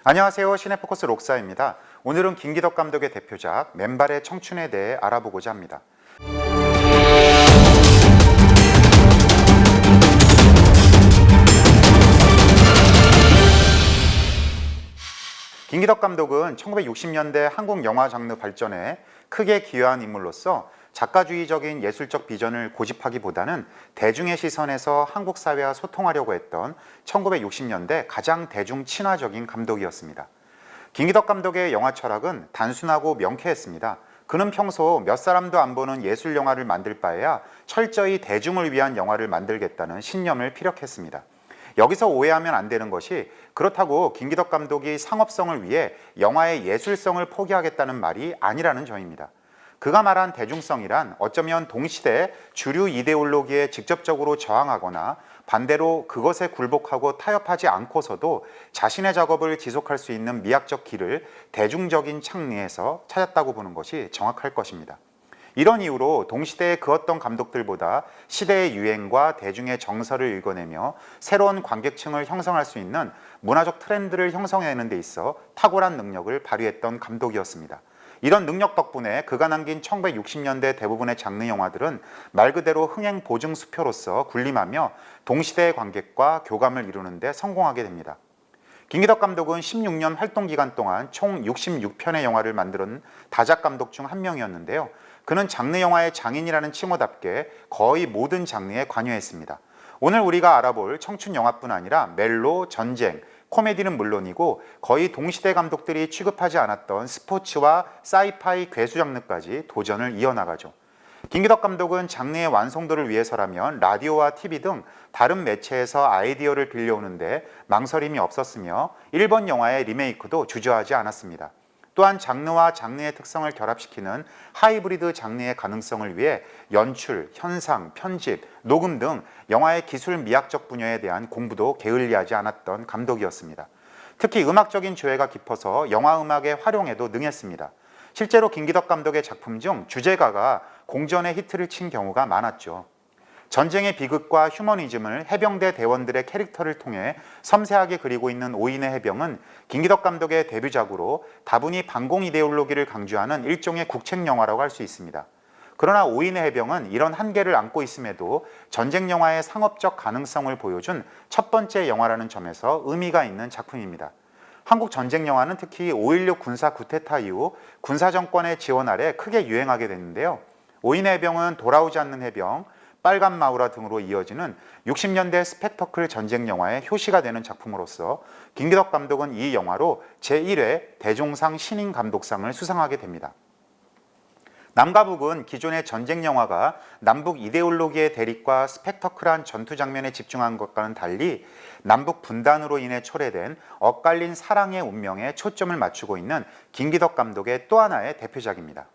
안녕하세요. 시네포커스 록사입니다. 오늘은 김기덕 감독의 대표작 맨발의 청춘에 대해 알아보고자 합니다. 김기덕 감독은 1960년대 한국 영화 장르 발전에 크게 기여한 인물로서 작가주의적인 예술적 비전을 고집하기보다는 대중의 시선에서 한국 사회와 소통하려고 했던 1960년대 가장 대중 친화적인 감독이었습니다. 김기덕 감독의 영화 철학은 단순하고 명쾌했습니다. 그는 평소 몇 사람도 안 보는 예술 영화를 만들 바에야 철저히 대중을 위한 영화를 만들겠다는 신념을 피력했습니다. 여기서 오해하면 안 되는 것이 그렇다고 김기덕 감독이 상업성을 위해 영화의 예술성을 포기하겠다는 말이 아니라는 점입니다. 그가 말한 대중성이란 어쩌면 동시대 주류 이데올로기에 직접적으로 저항하거나 반대로 그것에 굴복하고 타협하지 않고서도 자신의 작업을 지속할 수 있는 미학적 길을 대중적인 창리에서 찾았다고 보는 것이 정확할 것입니다. 이런 이유로 동시대의 그 어떤 감독들보다 시대의 유행과 대중의 정서를 읽어내며 새로운 관객층을 형성할 수 있는 문화적 트렌드를 형성해내는 데 있어 탁월한 능력을 발휘했던 감독이었습니다. 이런 능력 덕분에 그가 남긴 1960년대 대부분의 장르 영화들은 말 그대로 흥행 보증 수표로서 군림하며 동시대의 관객과 교감을 이루는 데 성공하게 됩니다. 김기덕 감독은 16년 활동 기간 동안 총 66편의 영화를 만든 다작 감독 중 한 명이었는데요. 그는 장르 영화의 장인이라는 칭호답게 거의 모든 장르에 관여했습니다. 오늘 우리가 알아볼 청춘 영화뿐 아니라 멜로, 전쟁, 코미디는 물론이고 거의 동시대 감독들이 취급하지 않았던 스포츠와 사이파이 괴수 장르까지 도전을 이어나가죠. 김기덕 감독은 장르의 완성도를 위해서라면 라디오와 TV 등 다른 매체에서 아이디어를 빌려오는데 망설임이 없었으며 일본 영화의 리메이크도 주저하지 않았습니다. 또한 장르와 장르의 특성을 결합시키는 하이브리드 장르의 가능성을 위해 연출, 현상, 편집, 녹음 등 영화의 기술 미학적 분야에 대한 공부도 게을리하지 않았던 감독이었습니다. 특히 음악적인 조예가 깊어서 영화 음악의 활용에도 능했습니다. 실제로 김기덕 감독의 작품 중 주제가가 공전의 히트를 친 경우가 많았죠. 전쟁의 비극과 휴머니즘을 해병대 대원들의 캐릭터를 통해 섬세하게 그리고 있는 오인의 해병은 김기덕 감독의 데뷔작으로 다분히 반공 이데올로기를 강조하는 일종의 국책 영화라고 할 수 있습니다. 그러나 오인의 해병은 이런 한계를 안고 있음에도 전쟁 영화의 상업적 가능성을 보여준 첫 번째 영화라는 점에서 의미가 있는 작품입니다. 한국 전쟁 영화는 특히 5.16 군사 쿠데타 이후 군사정권의 지원 아래 크게 유행하게 됐는데요. 오인의 해병은 돌아오지 않는 해병, 빨간 마우라 등으로 이어지는 60년대 스펙터클 전쟁 영화의 효시가 되는 작품으로서 김기덕 감독은 이 영화로 제1회 대종상 신인 감독상을 수상하게 됩니다. 남과 북은 기존의 전쟁 영화가 남북 이데올로기의 대립과 스펙터클한 전투 장면에 집중한 것과는 달리 남북 분단으로 인해 초래된 엇갈린 사랑의 운명에 초점을 맞추고 있는 김기덕 감독의 또 하나의 대표작입니다.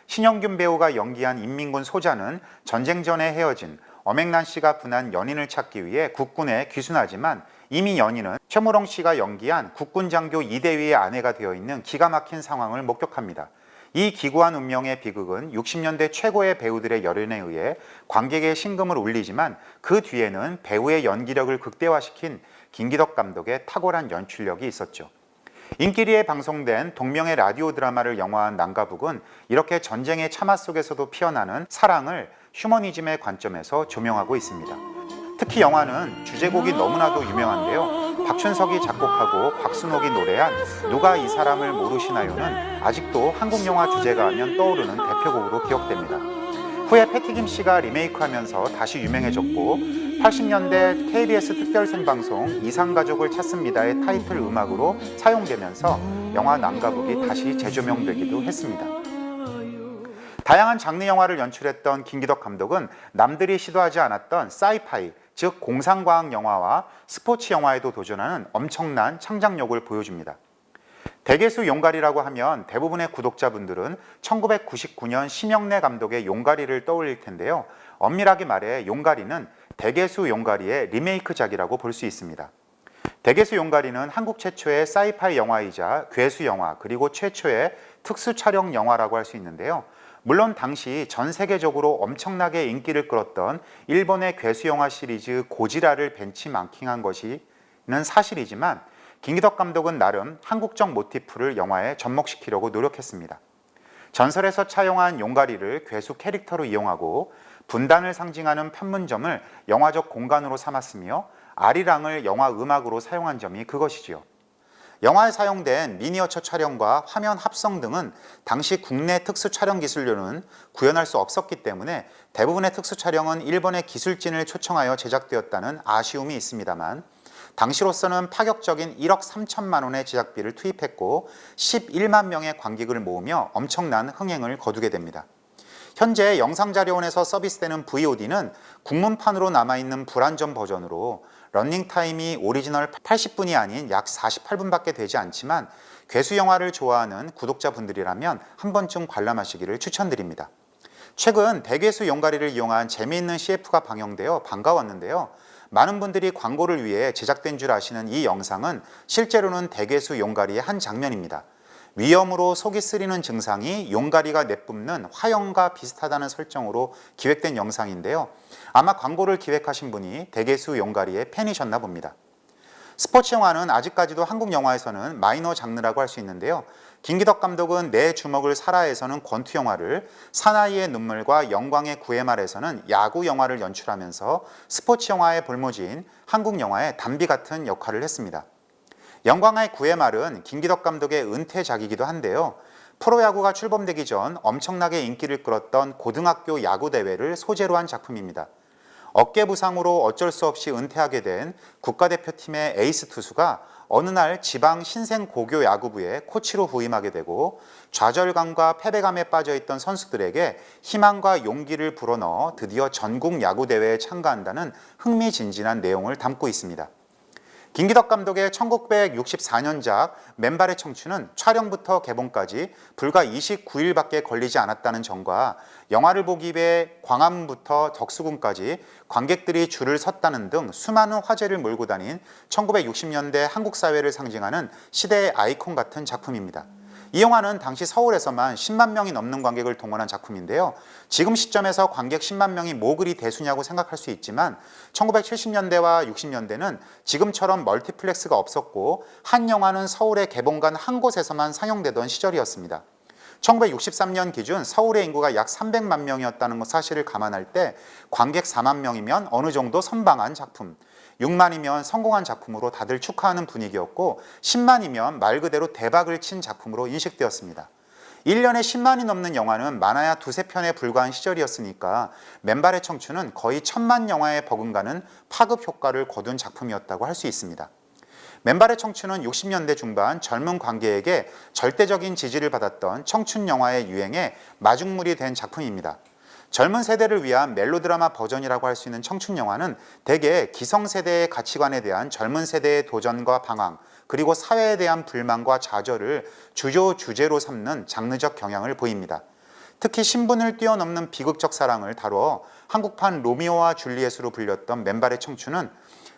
신영균 배우가 연기한 인민군 소자는 전쟁 전에 헤어진 엄앵란 씨가 분한 연인을 찾기 위해 국군에 귀순하지만 이미 연인은 최무롱 씨가 연기한 국군 장교 이대위의 아내가 되어 있는 기가 막힌 상황을 목격합니다. 이 기구한 운명의 비극은 60년대 최고의 배우들의 열연에 의해 관객의 심금을 울리지만 그 뒤에는 배우의 연기력을 극대화시킨 김기덕 감독의 탁월한 연출력이 있었죠. 인기리에 방송된 동명의 라디오 드라마를 영화한 남과 북은 이렇게 전쟁의 참화 속에서도 피어나는 사랑을 휴머니즘의 관점에서 조명하고 있습니다. 특히 영화는 주제곡이 너무나도 유명한데요. 박춘석이 작곡하고 곽순옥이 노래한 누가 이 사람을 모르시나요는 아직도 한국 영화 주제가 하면 떠오르는 대표곡으로 기억됩니다. 후에 패티김 씨가 리메이크하면서 다시 유명해졌고 80년대 KBS 특별생방송 이상가족을 찾습니다의 타이틀 음악으로 사용되면서 영화 남과 북이 다시 재조명되기도 했습니다. 다양한 장르 영화를 연출했던 김기덕 감독은 남들이 시도하지 않았던 사이파이, 즉 공상과학 영화와 스포츠 영화에도 도전하는 엄청난 창작력을 보여줍니다. 대개수 용가리라고 하면 대부분의 구독자분들은 1999년 심영래 감독의 용가리를 떠올릴 텐데요. 엄밀하게 말해 용가리는 대개수 용가리의 리메이크작이라고 볼 수 있습니다. 대개수 용가리는 한국 최초의 사이파이 영화이자 괴수 영화 그리고 최초의 특수 촬영 영화라고 할 수 있는데요. 물론 당시 전 세계적으로 엄청나게 인기를 끌었던 일본의 괴수 영화 시리즈 고지라를 벤치마킹한 것이는 사실이지만 김기덕 감독은 나름 한국적 모티프를 영화에 접목시키려고 노력했습니다. 전설에서 차용한 용가리를 괴수 캐릭터로 이용하고 분단을 상징하는 판문점을 영화적 공간으로 삼았으며 아리랑을 영화 음악으로 사용한 점이 그것이지요. 영화에 사용된 미니어처 촬영과 화면 합성 등은 당시 국내 특수 촬영 기술료는 구현할 수 없었기 때문에 대부분의 특수 촬영은 일본의 기술진을 초청하여 제작되었다는 아쉬움이 있습니다만, 당시로서는 파격적인 1억 3천만 원의 제작비를 투입했고 11만 명의 관객을 모으며 엄청난 흥행을 거두게 됩니다. 현재 영상자료원에서 서비스되는 VOD는 국문판으로 남아있는 불완전 버전으로 러닝타임이 오리지널 80분이 아닌 약 48분밖에 되지 않지만 괴수 영화를 좋아하는 구독자분들이라면 한 번쯤 관람하시기를 추천드립니다. 최근 대괴수 용가리를 이용한 재미있는 CF가 방영되어 반가웠는데요. 많은 분들이 광고를 위해 제작된 줄 아시는 이 영상은 실제로는 대괴수 용가리의 한 장면입니다. 위염으로 속이 쓰리는 증상이 용가리가 내뿜는 화염과 비슷하다는 설정으로 기획된 영상인데요. 아마 광고를 기획하신 분이 대괴수 용가리의 팬이셨나 봅니다. 스포츠 영화는 아직까지도 한국 영화에서는 마이너 장르라고 할 수 있는데요. 김기덕 감독은 내 주먹을 사라에서는 권투 영화를, 사나이의 눈물과 영광의 구애말에서는 야구 영화를 연출하면서 스포츠 영화의 볼모지인 한국 영화의 단비 같은 역할을 했습니다. 영광의 구애말은 김기덕 감독의 은퇴작이기도 한데요. 프로야구가 출범되기 전 엄청나게 인기를 끌었던 고등학교 야구 대회를 소재로 한 작품입니다. 어깨 부상으로 어쩔 수 없이 은퇴하게 된 국가대표팀의 에이스 투수가 어느 날 지방 신생 고교 야구부에 코치로 부임하게 되고 좌절감과 패배감에 빠져있던 선수들에게 희망과 용기를 불어넣어 드디어 전국 야구대회에 참가한다는 흥미진진한 내용을 담고 있습니다. 김기덕 감독의 1964년작 맨발의 청춘은 촬영부터 개봉까지 불과 29일밖에 걸리지 않았다는 점과 영화를 보기 위해 광화문부터 덕수궁까지 관객들이 줄을 섰다는 등 수많은 화제를 몰고 다닌 1960년대 한국 사회를 상징하는 시대의 아이콘 같은 작품입니다. 이 영화는 당시 서울에서만 10만 명이 넘는 관객을 동원한 작품인데요. 지금 시점에서 관객 10만 명이 뭐 그리 대수냐고 생각할 수 있지만 1970년대와 60년대는 지금처럼 멀티플렉스가 없었고 한 영화는 서울의 개봉관 한 곳에서만 상영되던 시절이었습니다. 1963년 기준 서울의 인구가 약 300만 명이었다는 사실을 감안할 때 관객 4만 명이면 어느 정도 선방한 작품, 6만이면 성공한 작품으로 다들 축하하는 분위기였고 10만이면 말 그대로 대박을 친 작품으로 인식되었습니다. 1년에 10만이 넘는 영화는 많아야 두세 편에 불과한 시절이었으니까 맨발의 청춘은 거의 1000만 영화에 버금가는 파급 효과를 거둔 작품이었다고 할 수 있습니다. 맨발의 청춘은 60년대 중반 젊은 관객에게 절대적인 지지를 받았던 청춘 영화의 유행에 마중물이 된 작품입니다. 젊은 세대를 위한 멜로드라마 버전이라고 할 수 있는 청춘 영화는 대개 기성세대의 가치관에 대한 젊은 세대의 도전과 방황, 그리고 사회에 대한 불만과 좌절을 주요 주제로 삼는 장르적 경향을 보입니다. 특히 신분을 뛰어넘는 비극적 사랑을 다뤄 한국판 로미오와 줄리엣으로 불렸던 맨발의 청춘은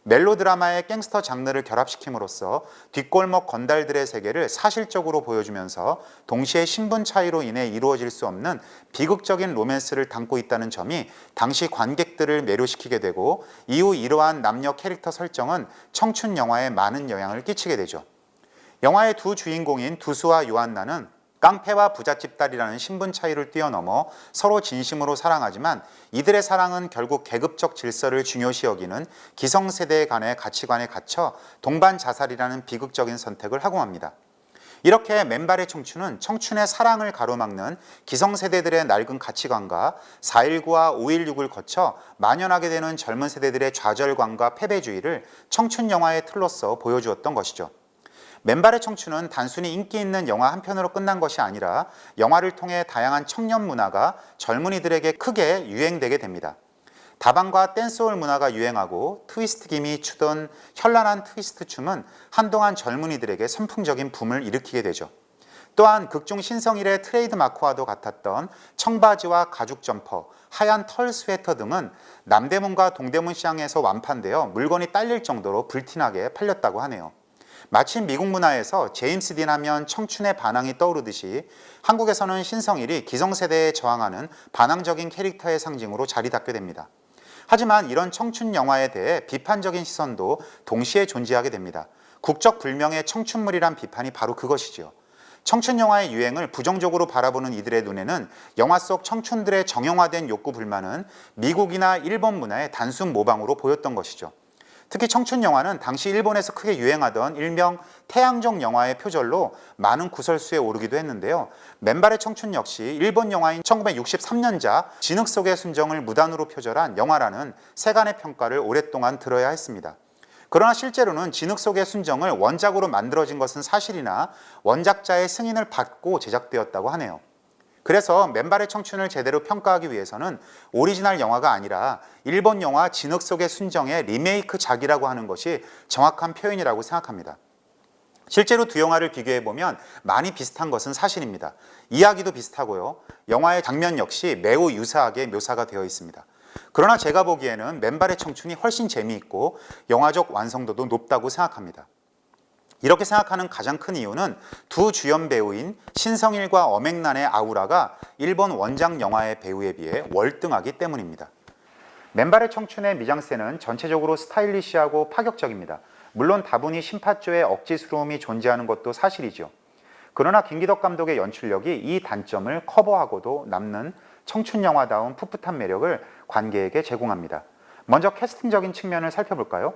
멜로드라마의 갱스터 장르를 결합시킴으로써 뒷골목 건달들의 세계를 사실적으로 보여주면서 동시에 신분 차이로 인해 이루어질 수 없는 비극적인 로맨스를 담고 있다는 점이 당시 관객들을 매료시키게 되고 이후 이러한 남녀 캐릭터 설정은 청춘 영화에 많은 영향을 끼치게 되죠. 영화의 두 주인공인 두수와 요한나는 깡패와 부잣집 딸이라는 신분 차이를 뛰어넘어 서로 진심으로 사랑하지만 이들의 사랑은 결국 계급적 질서를 중요시 여기는 기성세대 간의 가치관에 갇혀 동반 자살이라는 비극적인 선택을 하고 맙니다. 이렇게 맨발의 청춘은 청춘의 사랑을 가로막는 기성세대들의 낡은 가치관과 4.19와 5.16을 거쳐 만연하게 되는 젊은 세대들의 좌절감과 패배주의를 청춘 영화의 틀로서 보여주었던 것이죠. 맨발의 청춘은 단순히 인기 있는 영화 한 편으로 끝난 것이 아니라 영화를 통해 다양한 청년 문화가 젊은이들에게 크게 유행되게 됩니다. 다방과 댄스홀 문화가 유행하고 트위스트 김이 추던 현란한 트위스트 춤은 한동안 젊은이들에게 선풍적인 붐을 일으키게 되죠. 또한 극중 신성일의 트레이드 마크와도 같았던 청바지와 가죽 점퍼, 하얀 털 스웨터 등은 남대문과 동대문 시장에서 완판되어 물건이 딸릴 정도로 불티나게 팔렸다고 하네요. 마치 미국 문화에서 제임스 딘 하면 청춘의 반항이 떠오르듯이 한국에서는 신성일이 기성세대에 저항하는 반항적인 캐릭터의 상징으로 자리 잡게 됩니다. 하지만 이런 청춘 영화에 대해 비판적인 시선도 동시에 존재하게 됩니다. 국적 불명의 청춘물이란 비판이 바로 그것이지요. 청춘 영화의 유행을 부정적으로 바라보는 이들의 눈에는 영화 속 청춘들의 정형화된 욕구 불만은 미국이나 일본 문화의 단순 모방으로 보였던 것이죠. 특히 청춘 영화는 당시 일본에서 크게 유행하던 일명 태양적 영화의 표절로 많은 구설수에 오르기도 했는데요. 맨발의 청춘 역시 일본 영화인 1963년작 진흙 속의 순정을 무단으로 표절한 영화라는 세간의 평가를 오랫동안 들어야 했습니다. 그러나 실제로는 진흙 속의 순정을 원작으로 만들어진 것은 사실이나 원작자의 승인을 받고 제작되었다고 하네요. 그래서 맨발의 청춘을 제대로 평가하기 위해서는 오리지널 영화가 아니라 일본 영화 진흙 속의 순정의 리메이크작이라고 하는 것이 정확한 표현이라고 생각합니다. 실제로 두 영화를 비교해보면 많이 비슷한 것은 사실입니다. 이야기도 비슷하고요. 영화의 장면 역시 매우 유사하게 묘사가 되어 있습니다. 그러나 제가 보기에는 맨발의 청춘이 훨씬 재미있고 영화적 완성도도 높다고 생각합니다. 이렇게 생각하는 가장 큰 이유는 두 주연 배우인 신성일과 엄앵란의 아우라가 일본 원작 영화의 배우에 비해 월등하기 때문입니다. 맨발의 청춘의 미장센은 전체적으로 스타일리시하고 파격적입니다. 물론 다분히 심파조의 억지스러움이 존재하는 것도 사실이죠. 그러나 김기덕 감독의 연출력이 이 단점을 커버하고도 남는 청춘 영화다운 풋풋한 매력을 관객에게 제공합니다. 먼저 캐스팅적인 측면을 살펴볼까요?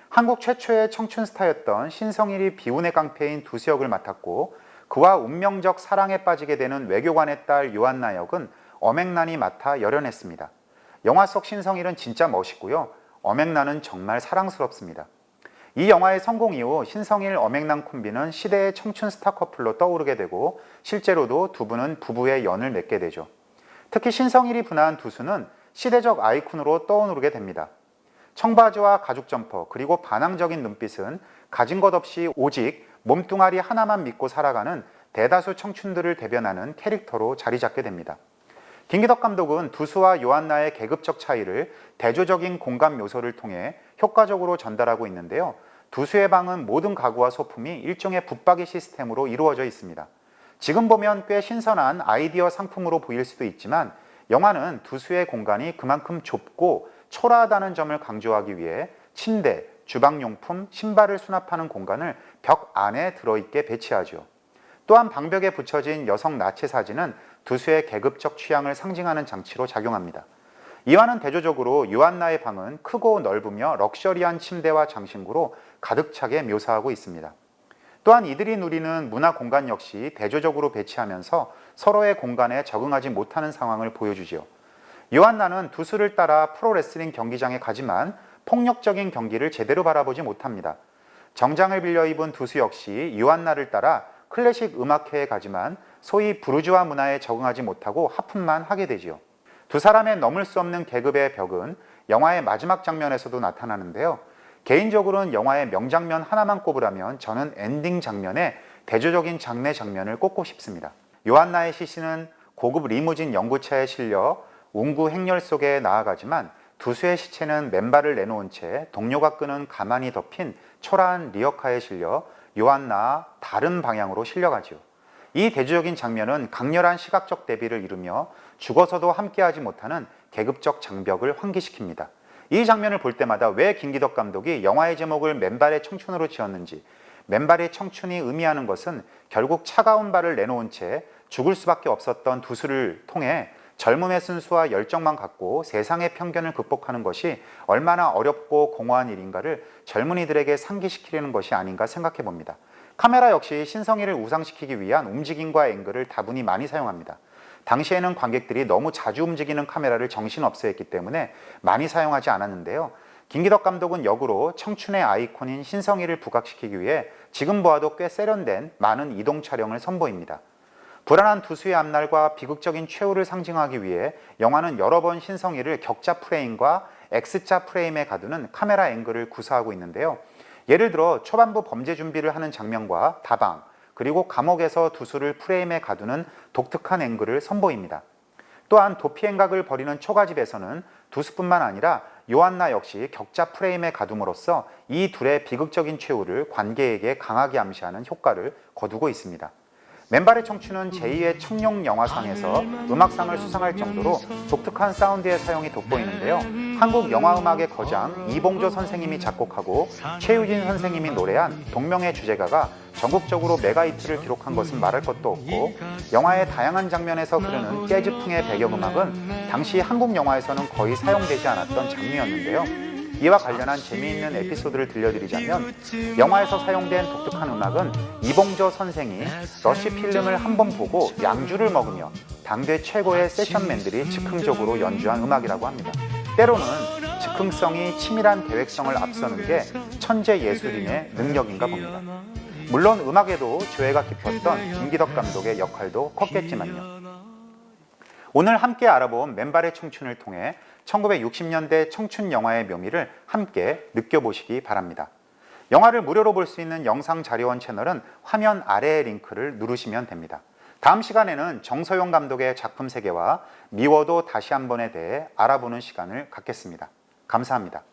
한국 최초의 청춘 스타였던 신성일이 비운의 깡패인 두수 역을 맡았고 그와 운명적 사랑에 빠지게 되는 외교관의 딸 요한나 역은 엄앵란이 맡아 열연했습니다. 영화 속 신성일은 진짜 멋있고요. 엄앵란은 정말 사랑스럽습니다. 이 영화의 성공 이후 신성일, 엄앵란 콤비는 시대의 청춘 스타 커플로 떠오르게 되고 실제로도 두 분은 부부의 연을 맺게 되죠. 특히 신성일이 분화한 두수는 시대적 아이콘으로 떠오르게 됩니다. 청바지와 가죽 점퍼 그리고 반항적인 눈빛은 가진 것 없이 오직 몸뚱아리 하나만 믿고 살아가는 대다수 청춘들을 대변하는 캐릭터로 자리 잡게 됩니다. 김기덕 감독은 두수와 요한나의 계급적 차이를 대조적인 공감 요소를 통해 효과적으로 전달하고 있는데요. 두수의 방은 모든 가구와 소품이 일종의 붙박이 시스템으로 이루어져 있습니다. 지금 보면 꽤 신선한 아이디어 상품으로 보일 수도 있지만 영화는 두수의 공간이 그만큼 좁고 초라하다는 점을 강조하기 위해 침대, 주방용품, 신발을 수납하는 공간을 벽 안에 들어있게 배치하죠. 또한 방벽에 붙여진 여성 나체 사진은 두수의 계급적 취향을 상징하는 장치로 작용합니다. 이와는 대조적으로 요한나의 방은 크고 넓으며 럭셔리한 침대와 장신구로 가득 차게 묘사하고 있습니다. 또한 이들이 누리는 문화 공간 역시 대조적으로 배치하면서 서로의 공간에 적응하지 못하는 상황을 보여주죠. 요한나는 두수를 따라 프로레슬링 경기장에 가지만 폭력적인 경기를 제대로 바라보지 못합니다. 정장을 빌려 입은 두수 역시 요한나를 따라 클래식 음악회에 가지만 소위 부르주아 문화에 적응하지 못하고 하품만 하게 되지요. 두 사람의 넘을 수 없는 계급의 벽은 영화의 마지막 장면에서도 나타나는데요. 개인적으로는 영화의 명장면 하나만 꼽으라면 저는 엔딩 장면에 대조적인 장례 장면을 꼽고 싶습니다. 요한나의 시신은 고급 리무진 연구차에 실려 운구 행렬 속에 나아가지만 두수의 시체는 맨발을 내놓은 채 동료가 끄는 가만히 덮인 초라한 리어카에 실려 요한나 다른 방향으로 실려가지요. 이 대조적인 장면은 강렬한 시각적 대비를 이루며 죽어서도 함께하지 못하는 계급적 장벽을 환기시킵니다. 이 장면을 볼 때마다 왜 김기덕 감독이 영화의 제목을 맨발의 청춘으로 지었는지, 맨발의 청춘이 의미하는 것은 결국 차가운 발을 내놓은 채 죽을 수밖에 없었던 두수를 통해 젊음의 순수와 열정만 갖고 세상의 편견을 극복하는 것이 얼마나 어렵고 공허한 일인가를 젊은이들에게 상기시키려는 것이 아닌가 생각해 봅니다. 카메라 역시 신성일을 우상시키기 위한 움직임과 앵글을 다분히 많이 사용합니다. 당시에는 관객들이 너무 자주 움직이는 카메라를 정신없어 했기 때문에 많이 사용하지 않았는데요. 김기덕 감독은 역으로 청춘의 아이콘인 신성일을 부각시키기 위해 지금 보아도 꽤 세련된 많은 이동 촬영을 선보입니다. 불안한 두수의 앞날과 비극적인 최후를 상징하기 위해 영화는 여러 번 신성일을 격자 프레임과 X자 프레임에 가두는 카메라 앵글을 구사하고 있는데요. 예를 들어 초반부 범죄 준비를 하는 장면과 다방, 그리고 감옥에서 두수를 프레임에 가두는 독특한 앵글을 선보입니다. 또한 도피행각을 벌이는 초가집에서는 두수뿐만 아니라 요한나 역시 격자 프레임에 가둠으로써 이 둘의 비극적인 최후를 관객에게 강하게 암시하는 효과를 거두고 있습니다. 맨발의 청춘은 제2의 청룡 영화상에서 음악상을 수상할 정도로 독특한 사운드의 사용이 돋보이는데요. 한국 영화음악의 거장 이봉조 선생님이 작곡하고 최유진 선생님이 노래한 동명의 주제가가 전국적으로 메가히트를 기록한 것은 말할 것도 없고, 영화의 다양한 장면에서 흐르는 재즈풍의 배경음악은 당시 한국 영화에서는 거의 사용되지 않았던 장르였는데요. 이와 관련한 재미있는 에피소드를 들려드리자면, 영화에서 사용된 독특한 음악은 이봉조 선생이 러쉬 필름을 한 번 보고 양주를 먹으며 당대 최고의 세션맨들이 즉흥적으로 연주한 음악이라고 합니다. 때로는 즉흥성이 치밀한 계획성을 앞서는 게 천재 예술인의 능력인가 봅니다. 물론 음악에도 조예가 깊었던 김기덕 감독의 역할도 컸겠지만요. 오늘 함께 알아본 맨발의 청춘을 통해 1960년대 청춘 영화의 묘미를 함께 느껴보시기 바랍니다. 영화를 무료로 볼 수 있는 영상자료원 채널은 화면 아래의 링크를 누르시면 됩니다. 다음 시간에는 정서용 감독의 작품 세계와 미워도 다시 한번에 대해 알아보는 시간을 갖겠습니다. 감사합니다.